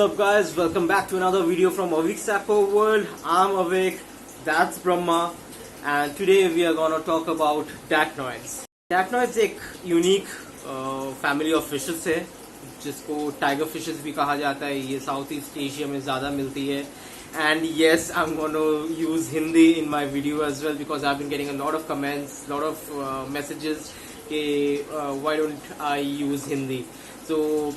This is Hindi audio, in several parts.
up guys, welcome back to another video from Avik's Aqua World. I'm Avik, that's Brahma, and today we are gonna talk about Dacnoids. Dacnoids एक unique family of fishes है जिसको tiger fishes भी कहा जाता है. ये South East Asia में ज़्यादा मिलती है. And yes, I'm gonna use Hindi in my video as well because I've been getting a lot of comments, lot of messages कि why don't I use Hindi. So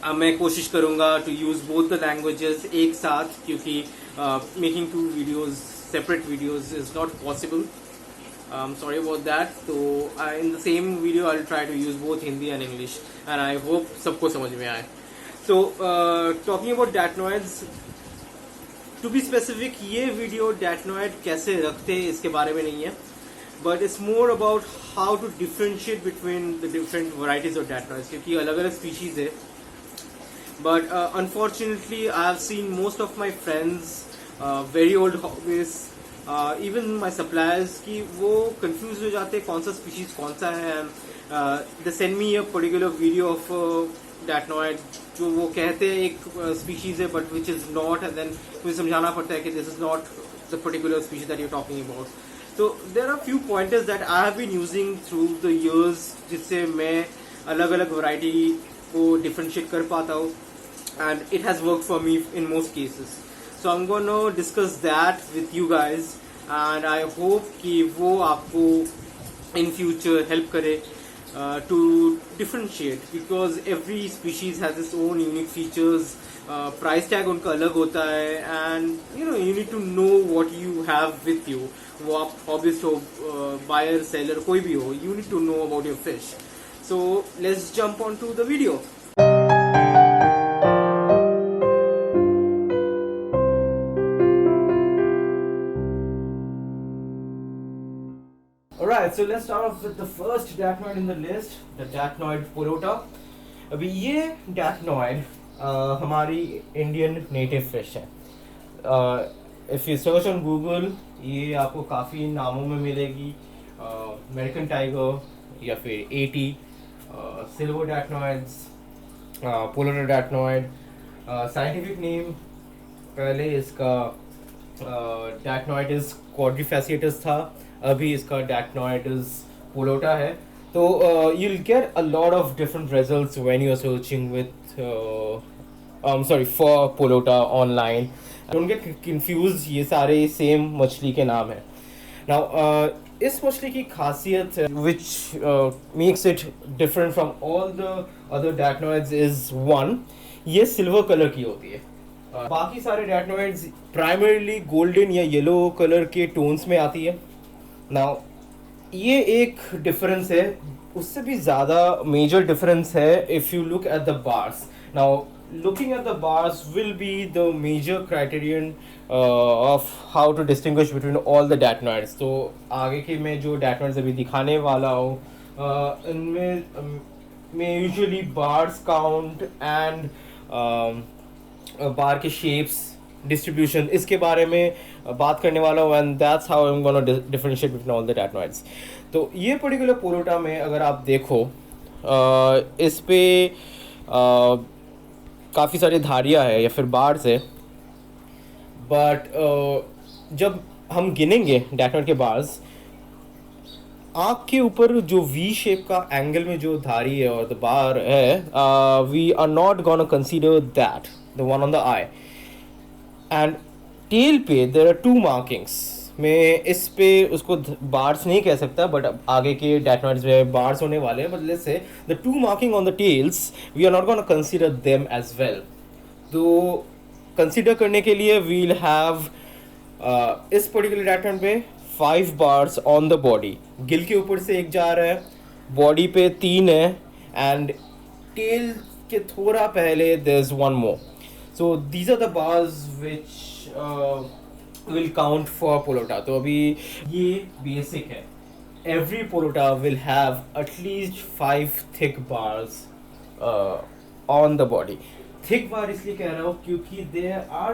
मैं कोशिश करूँगा to use both the languages एक साथ क्योंकि making two videos separate videos is not possible. I am sorry about that. तो in the same video I will try to use both Hindi and English and I hope सबको समझ में आए. So talking about datnoids, to be specific, ये वीडियो डैटनॉइड कैसे रखते हैं इसके बारे में नहीं है, but it's more about how to differentiate between the different varieties of datnoids क्योंकि अलग अलग स्पीशीज़ है. But unfortunately, I have seen most of my friends, very old hobbyists, even my suppliers, कि वो confused हो जाते हैं कौन सा species कौन सा है. They send me a particular video of Dacnoid जो वो कहते हैं एक species है but which is not, and then मुझे समझाना पड़ता है कि this is not the particular species that you're talking about. So there are few pointers that I have been using through the years जिससे मैं अलग अलग variety को differentiate कर पाता हूँ. And it has worked for me in most cases. So I'm gonna discuss that with you guys, and I hope कि वो आपको in future help करे to differentiate because every species has its own unique features. Price tag उनका अलग होता है, and you need to know what you have with you. वो आप hobbyist हो, buyer, seller, कोई भी हो, you need to know about your fish. So let's jump on to the video. Alright, so let's start off with the first Dacnoid in the list, the Dacnoid polota. अभी ये Dacnoid हमारी Indian native fish है. If you search on Google, ये आपको काफ़ी नामों में मिलेगी. American Tiger या फिर AT, Silver Dacnoids, Polota Dacnoid. Scientific name पहले इसका Dacnoidus quadrifaciatus था, अभी इसका Dacnoidus polota है. तो you'll get a lot of different results when you're searching with for polota online. Don't get confused, ये सारे सेम मछली के नाम हैं. Now इस मछली की खासियत which makes it different from all the other Dacnoids is one, ये सिल्वर कलर की होती है. बाकी सारे Dacnoids प्राइमरीली गोल्डन या येलो कलर के टोन्स में आती है. नाउ ये एक डिफरेंस है, उससे भी ज़्यादा मेजर डिफरेंस है if you look at the bars. Now looking at the bars will be the major criterion of how to distinguish between all the Dacnoids. तो आगे के मैं जो Dacnoids अभी दिखाने वाला हूँ इनमें मैं यूजुअली बार्स काउंट एंड बार के शेप्स, डिस्ट्रीब्यूशन, इसके बारे में बात करने वाला हूँ. And that's how I am gonna differentiate between all the Dacnoids. तो ये पर्टिकुलर पोलोटा में अगर आप देखो इस पे काफ़ी सारी धारियाँ है या फिर बार्स है, बट जब हम गिनेंगे Dacnoid के बार्स, आँख के ऊपर जो वी शेप का एंगल में जो धारी है और द बार है, we are not gonna consider that the one on the eye. And tail पे देयर आर टू मार्किंग्स. मैं इस पे उसको बार्स नहीं कह सकता, बट आगे के Dacnoids में बार्स होने वाले हैं. But let's say the two marking on the tails we are not gonna consider them as well. तो कंसीडर करने के लिए वी विल हैव इस पर्टिकुलर Dacnoid पे 5 bars on the body. Gill के ऊपर से एक जा रहा है, बॉडी पे 3 है, एंड टेल के थोड़ा पहले there is one more. So these are the bars which will count for polota. तो अभी ये basic है. Every polota will have at least 5 thick bars on the body. Thick bar इसलिए कह रहा हूँ क्योंकि there are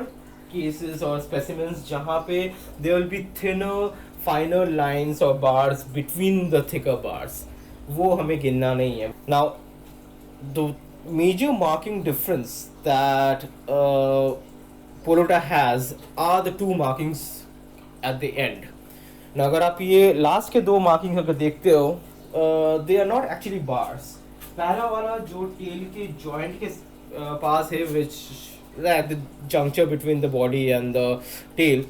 cases or specimens जहाँ पे there will be thinner, finer lines or bars between the thicker bars. वो हमें गिनना नहीं है. Now the major marking difference that Polota has are the two markings at the end. Now अगर आप ये लास्ट के दो मार्किंग अगर देखते हो, they are not actually bars. पहला वाला जो टेल के जॉइंट के पास है, विच at the juncture between the body and the tail,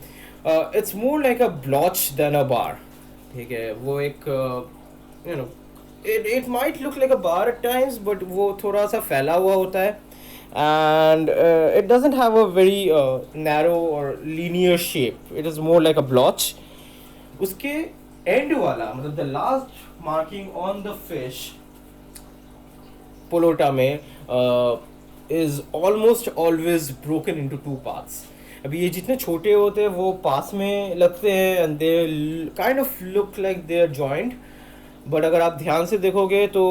it's more like a blotch than a bar. ठीक है, वो एक you know, it might look like a bar at times, but वो थोड़ा सा फैला हुआ होता है, and it doesn't have a very narrow or linear shape. It is more like a blotch. उसके end वाला मतलब the last marking on the fish Polota में is almost always broken into two parts. अभी ये जितने छोटे होते हैं वो पास में लगते हैं and they kind of look like they are joined, but अगर आप ध्यान से देखोगे तो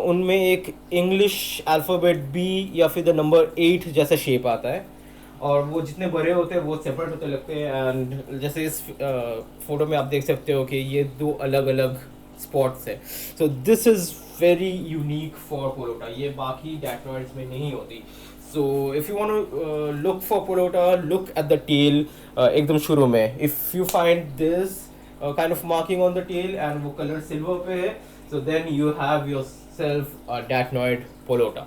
उनमें एक इंग्लिश अल्फ़ाबेट बी या फिर द नंबर 8 जैसा शेप आता है, और वो जितने बड़े होते हैं वो सेपरेट होते लगते हैं. एंड जैसे इस फोटो में आप देख सकते हो कि ये दो अलग अलग स्पॉट्स है. So this is very unique for polota. ये बाकी डैक्नॉइड्स में नहीं होती. So if you want to look for polota, look at the tail एकदम शुरू में. If you find this kind of marking on the tail and वो color silver पे है, so then you have yourself a Dacnoid Polota.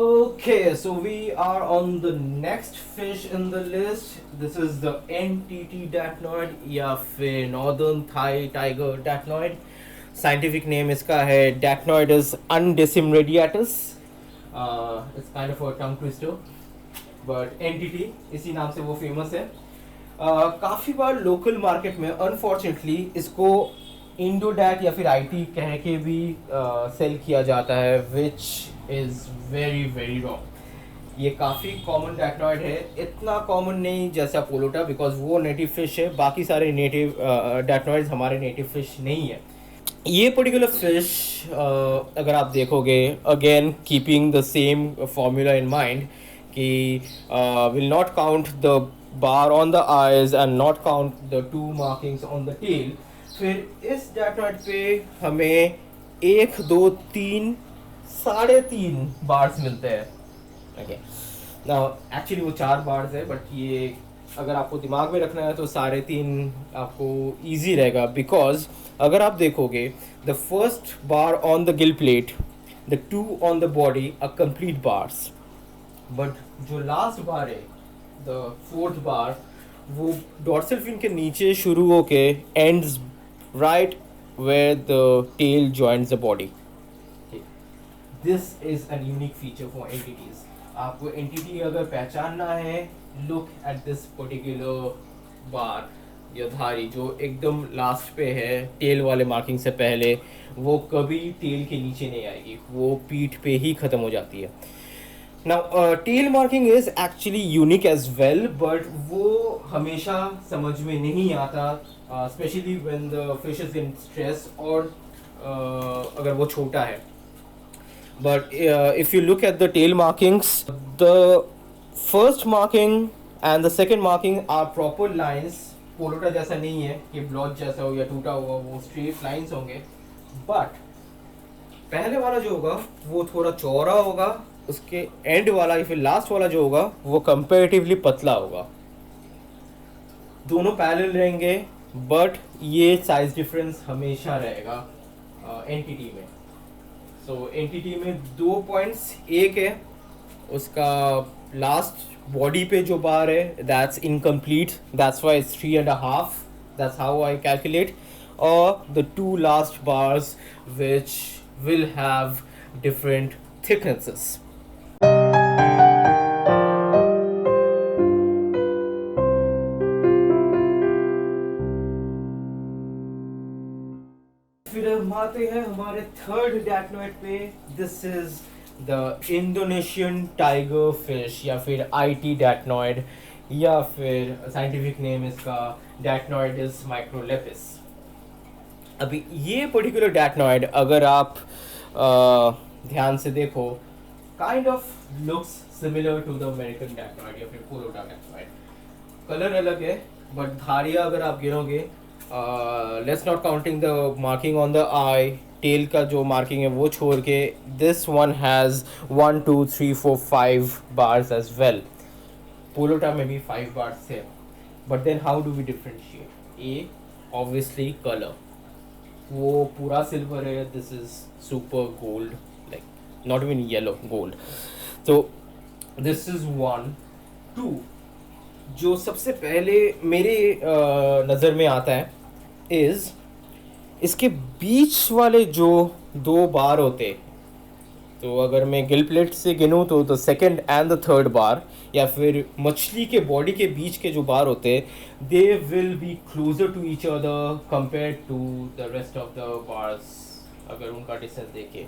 Okay, so we are on the next fish in the list. This is the NTT Dacnoid या फिर Northern Thai Tiger Dacnoid. Scientific name इसका है Dacnoides undecimradiatus. It's kind of a tongue twister, but NTT इसी नाम से वो फेमस है. काफ़ी बार लोकल मार्केट में अनफॉर्चुनेटली इसको इंडोडैट या फिर IT कह के भी सेल किया जाता है, which is very very wrong. ये काफ़ी कॉमन डैक्नॉइड है, इतना कॉमन नहीं जैसा पोलोटा, बिकॉज वो नेटिव फिश है. बाकी सारे नेटिव डैक्नॉइड्स हमारे नेटिव फिश नहीं है. ये पर्टिकुलर फिश अगर आप देखोगे, again keeping the same formula in mind कि will not count the bar on the eyes and not count the two markings on the tail. फिर इस डैक्नॉइड पे हमें 1 2 3 3.5 बार्स मिलते हैं. ओके, नाउ एक्चुअली वो 4 बार्स है, बट ये अगर आपको दिमाग में रखना है तो 3.5 आपको ईजी रहेगा. बिकॉज अगर आप देखोगे, the first bar on the gill plate, the 2 on the body are complete bars, but जो लास्ट बार है, द 4th बार, वो डॉर्सल फिन के नीचे शुरू होके ends right where the tail joints the body. This is an unique feature for entities. आपको एंटिटी अगर पहचानना है, look at this particular bar या धारी जो एकदम लास्ट पे है टेल वाले मार्किंग से पहले. वो कभी टेल के नीचे नहीं आएगी, वो पीठ पे ही ख़त्म हो जाती है. Now tail marking is actually unique as well, but वो हमेशा समझ में नहीं आता, specially when the fish is in stress, और अगर वो छोटा है. But if you look at the tail markings, the first marking and the second marking are proper lines. पोलोटा जैसा नहीं है कि ब्लॉच जैसा हो या टूटा हुआ, वो स्ट्रेट लाइंस होंगे. बट पहले वाला जो होगा वो थोड़ा चौड़ा होगा, उसके एंड वाला या फिर लास्ट वाला जो होगा वो कंपैरेटिवली पतला होगा. दोनों पैरेलल रहेंगे, बट ये साइज डिफरेंस हमेशा रहेगा एंटिटी में. सो एंटिटी में 2 पॉइंट्स. एक है उसका लास्ट बॉडी पे जो बार है, that's incomplete, that's why it's 3.5, that's how I calculate. और the 2 last bars which will have different thicknesses. फिर हम आते हैं हमारे थर्ड डैक्नॉइड पे. This is the Indonesian tiger fish या फिर IT डैक्नॉइड, या फिर साइंटिफिक नेम इसका डैक्नॉइडिस माइक्रोलेपिस. अभी ये पर्टिकुलर डैक्नॉइड अगर आप ध्यान से देखो, kind of looks similar to the American datnoid या फिर पोलोटा डैक्नॉइड. कलर अलग है, बट धारियाँ अगर आप गिनोगे, let's not counting the marking on the eye, tail का जो मार्किंग है वो छोड़ के, this one has 1 2 3 4 5 bars as well. Polota में भी 5 बार्स थे. But then how do we differentiate? Uh obviously colour, वो पूरा सिल्वर है, this is super gold, like not even yellow, gold. तो दिस इज 1 2. जो सबसे पहले मेरे नज़र में आता है इज़ इसके बीच वाले जो 2 बार होते. तो अगर मैं गिल प्लेट से गिनूँ तो the second and the third bar, या फिर मछली के बॉडी के बीच के जो बार होते, they will be closer to each other compare to the rest of the bars. अगर उनका डिस्टेंस देखें,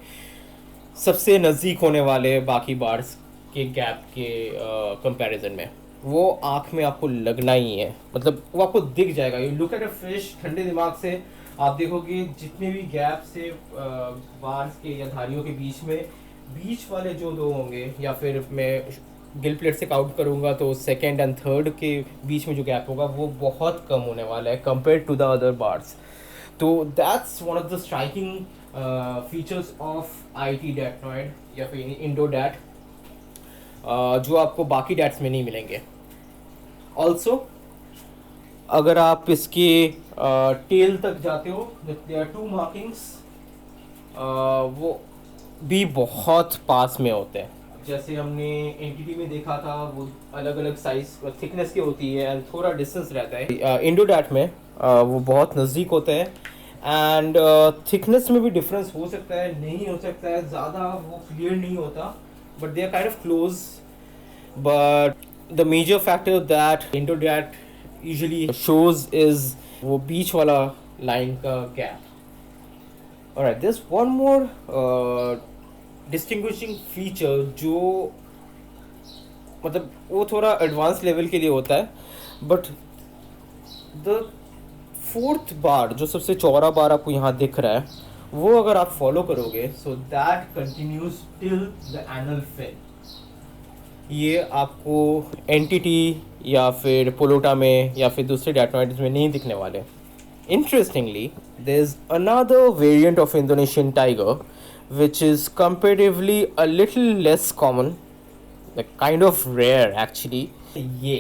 सबसे नज़दीक होने वाले बाकी बार्स के गैप के कंपैरिजन में, वो आँख में आपको लगना ही है. मतलब वो आपको दिख जाएगा. You look at a fish, ठंडे दिमाग से आप देखोगे जितने भी गैप से बार्स के या धारियों के बीच में, बीच वाले जो 2 होंगे, या फिर मैं गिल प्लेट से काउंट करूँगा तो सेकेंड एंड थर्ड के बीच में जो गैप होगा वो बहुत कम होने वाला है compare to the other bars. तो that's one of the striking features of IT datnoid या फिर इंडो डैट, जो आपको बाकी डैट्स में नहीं मिलेंगे. ऑल्सो अगर आप इसके टेल तक जाते हो, देयर आर 2 मार्किंग्स, वो भी बहुत पास में होते हैं. जैसे हमने एंटिटी में देखा था, वो अलग अलग साइज थिकनेस की होती है एंड थोड़ा डिस्टेंस रहता है. इंडो डैट में वो बहुत नज़दीक होते हैं एंड थिकनेस में भी डिफरेंस हो सकता है, नहीं हो सकता है, ज़्यादा वो क्लियर नहीं होता, but they are kind of close. But the major factor that IndoDat usually shows is वो बीच वाला लाइन का gap. Alright, there's one more distinguishing feature जो मतलब वो थोड़ा एडवांस लेवल के लिए होता है. बट द 4th बार, जो सबसे चौड़ा बार आपको यहाँ दिख रहा है, वो अगर आप फॉलो करोगे, so that continues till the anal fin. ये आपको एंटिटी या फिर पोलोटा में या फिर दूसरे डैटनॉइड्स में नहीं दिखने वाले. Interestingly, there is another variant of Indonesian tiger which is comparatively a little less common, like kind of rare actually. ये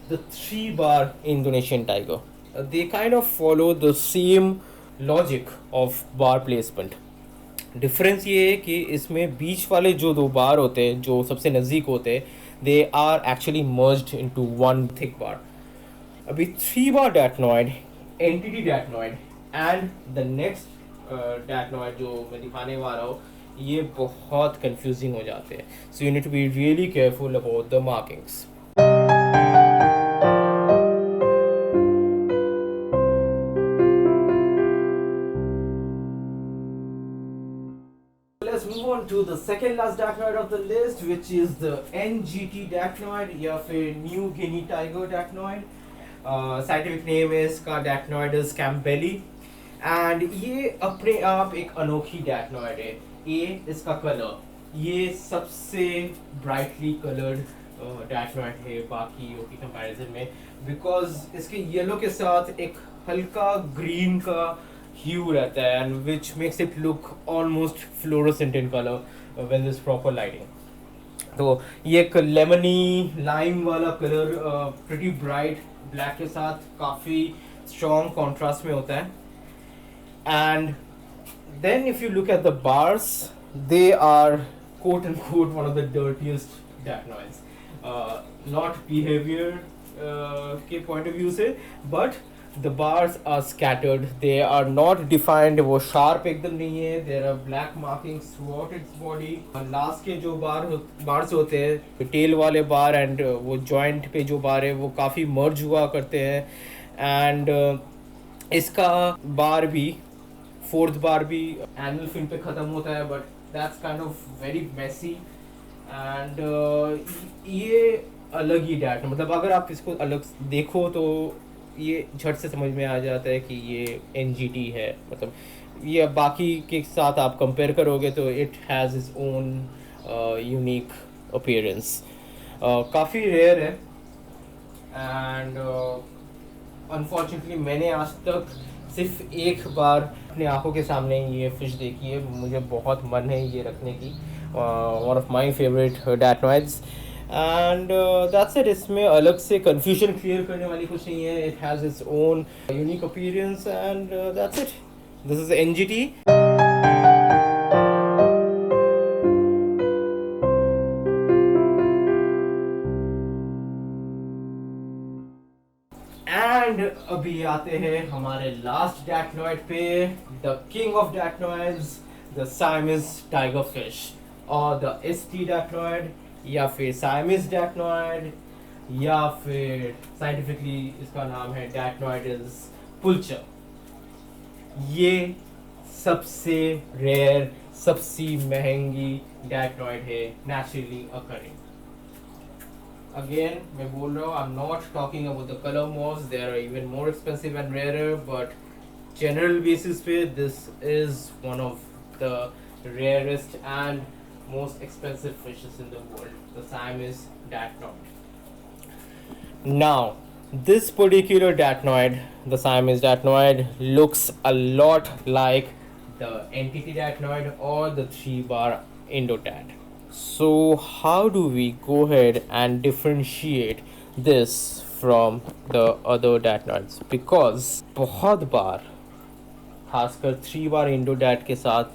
the 3 bar Indonesian tiger, they kind of follow the same logic of bar placement. Difference ये है कि इसमें बीच वाले जो 2 बार होते हैं, जो सबसे नज़दीक होते हैं, they are actually merged into one thick bar. अभी 3 bar datnoid, entity datnoid and the next डैटनॉइड जो मैं दिखाने वाला हूँ, ये बहुत कंफ्यूजिंग हो जाते हैं. So you need to be really careful about the markings. Let's move on to the second last dacnoid of the list, which is the NGT dacnoid या फिर New Guinea tiger dacnoid. Scientific name is का dacnoid is Campbelli. एंड ये अपने आप एक अनोखी डैटनॉइड है. ये इसका कलर, ये सबसे ब्राइटली कलर्ड डैटनॉइड है बाकियों की कंपैरिजन में, बिकॉज इसके येलो के साथ एक हल्का ग्रीन का ह्यू रहता है and which makes it look almost fluorescent in colour when this proper lighting. तो ये एक लेमनी लाइम वाला कलर प्रिटी ब्राइट ब्लैक के साथ काफ़ी स्ट्रॉन्ग कॉन्ट्रास्ट में होता है. And then if you look at the bars, they are quote unquote one of the dirtiest dacnoids. Not behavior के point of view से, but the bars are scattered. They are not defined. वो sharp एकदम नहीं है. There are black markings throughout its body. Last के जो bars होते हैं, tail वाले bar and वो joint पे जो bar है, वो काफ़ी merge हुआ करते हैं. And इसका bar भी 4th बार भी एनुअल फिन पे ख़त्म होता है, but that's kind of very messy. And ये अलग ही डैट, मतलब अगर आप इसको अलग देखो तो ये झट से समझ में आ जाता है कि ये NGT है. मतलब ये बाकी के साथ आप कंपेयर करोगे तो it has its own unique appearance. काफ़ी रेयर है. एंड अनफॉर्चुनेटली मैंने आज तक सिर्फ एक बार अपने आंखों के सामने ये फ़िश देखी है. मुझे बहुत मन है ये रखने की. One of my favourite datnoids. And that's it. इसमें अलग से कन्फ्यूजन क्लियर करने वाली कुछ नहीं है. It has its own unique appearance and that's it. This is NGT. And अभी आते हैं हमारे लास्ट डैटनॉइड पे, the king of datnoids, the Siamese tiger fish और द ST डैटनॉइड या फिर साइमस डैटनॉइड या फिर साइंटिफिकली इसका नाम है डैटनॉइडस पुल्चर. ये सबसे रेयर, सबसे महंगी डैटनॉइड है नेचुरली अकरिंग. Again, मैं बोल रहा हूँ, I'm not talking about the color moths. They are even more expensive and rarer. But general basis पे, this is one of the rarest and most expensive fishes in the world. The Siamese Datnoid. Now, this particular Datnoid, the Siamese Datnoid, looks a lot like the NTT Datnoid or the 3-bar Indodat. So how do we go ahead and differentiate this from the other Datnoids? Because बहुत बार खासकर 3-bar Indodat के साथ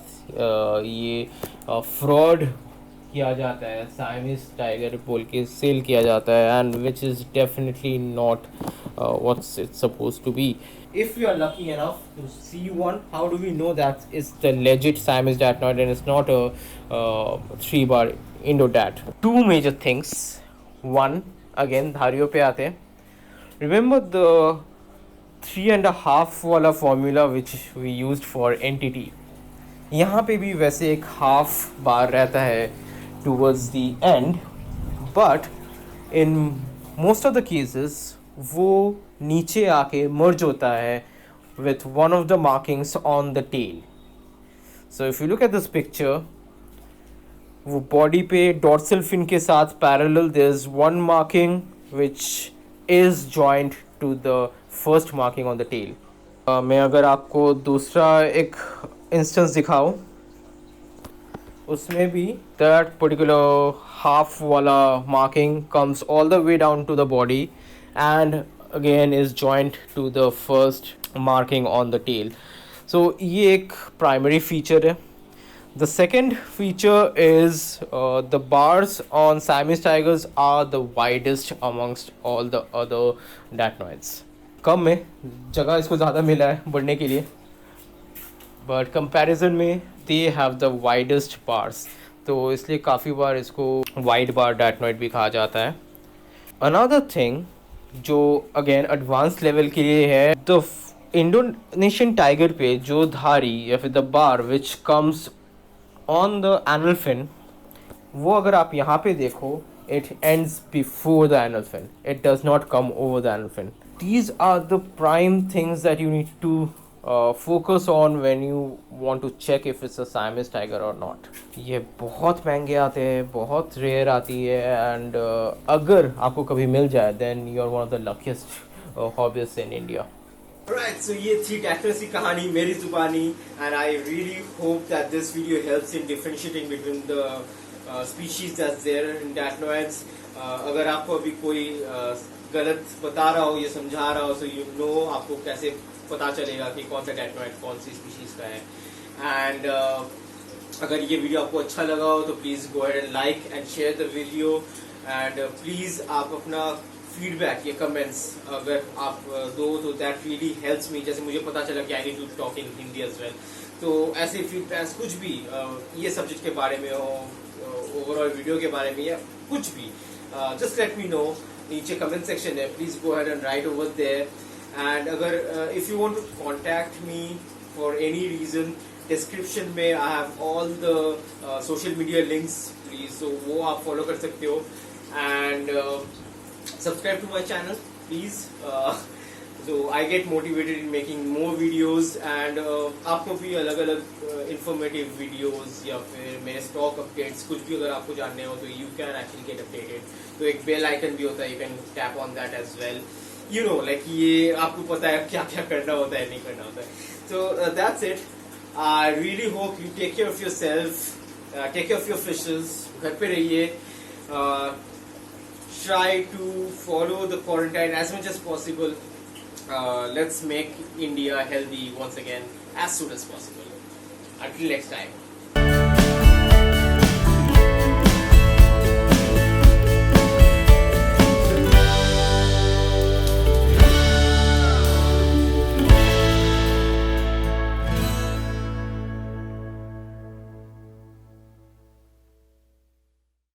ये फ्रॉड किया जाता है, साइमस टाइगर बोल के सेल किया जाता है, and which is definitely not what's it supposed to be. If we are lucky enough to see one, how do we know that it's the legit Siamese Datnoid and it's not a 3-bar Indodat? Two major things. One, again धारियों पे आते हैं. Remember the 3.5 वाला formula which we used for NTT? यहाँ पे भी वैसे एक हाफ बार रहता है towards the end, but in most of the cases वो नीचे आके मर्ज होता है with one of the markings on the tail. So if you look at this picture, वो बॉडी पे डॉर्सल फिन के साथ parallel there is one marking which is joined to the first marking on the tail. मैं अगर आपको दूसरा एक इंस्टेंस दिखाऊं, उसमें भी that particular half वाला marking comes all the way down to the body and again is joined to the first marking on the tail. So ये एक primary feature है. The second feature is the bars on Siamese tigers are the widest amongst all the other Datnoids. कम है, जगह इसको ज़्यादा मिला है बढ़ने के लिए, but comparison में they have the widest bars, तो इसलिए काफ़ी बार इसको wide bar Datnoid भी कहा जाता है. Another thing जो अगेन एडवांस लेवल के लिए है, द इंडोनेशियन टाइगर पे जो धारी या फिर the bar which comes on the anal fin, वो अगर आप यहाँ पे देखो, it ends before the anal fin. It does not come over the anal fin. These are the prime things that you need to focus on when you want to check if it's a Siamese tiger or not. ये बहुत महंगे आते हैं, बहुत रेयर आती है, and अगर आपको कभी मिल जाए then you are one of the luckiest hobbyists in India. Right, so ये थी डैटनॉइड्स की कहानी मेरी जुबानी, and I really hope that this video helps in differentiating between the species that's there in डैटनॉइड्स. अगर आपको अभी कोई गलत बता रहा हो, ये समझा रहा हो, so you know आपको कैसे पता चलेगा कि कौन सा डैटनॉइड कौन सी स्पीशीज का है. एंड अगर ये वीडियो आपको अच्छा लगा हो तो please go ahead and like and share the video. And please आप अपना फीडबैक, ये कमेंट्स अगर आप दो तो दैट रियली हेल्प्स मी. जैसे मुझे पता चला कि I need to talk in Hindi as well, तो ऐसे फीडबैक्स कुछ भी ये सब्जेक्ट के बारे में हो, ओवरऑल वीडियो के बारे में या कुछ भी, जस्ट लेट मी नो. नीचे कमेंट सेक्शन है, please go ahead and write over there. And अगर if you want to contact me for any reason, description में I have all the social media links, please, so वो आप फॉलो कर सकते हो. And subscribe to my channel please, so I get motivated in making more videos. and आपको भी अलग अलग informative videos या फिर मेरे stock updates कुछ भी अगर आपको जानने हो तो you can actually get updated. तो एक bell icon भी होता है, you can tap on that as well. you know, like ये आपको पता है क्या क्या करना होता है नहीं करना होता है. So that's it. I really hope you take care of yourself, take care of your fishes. घर पे रहिए. Try to follow the quarantine as much as possible. Let's make India healthy once again as soon as possible. Until next time.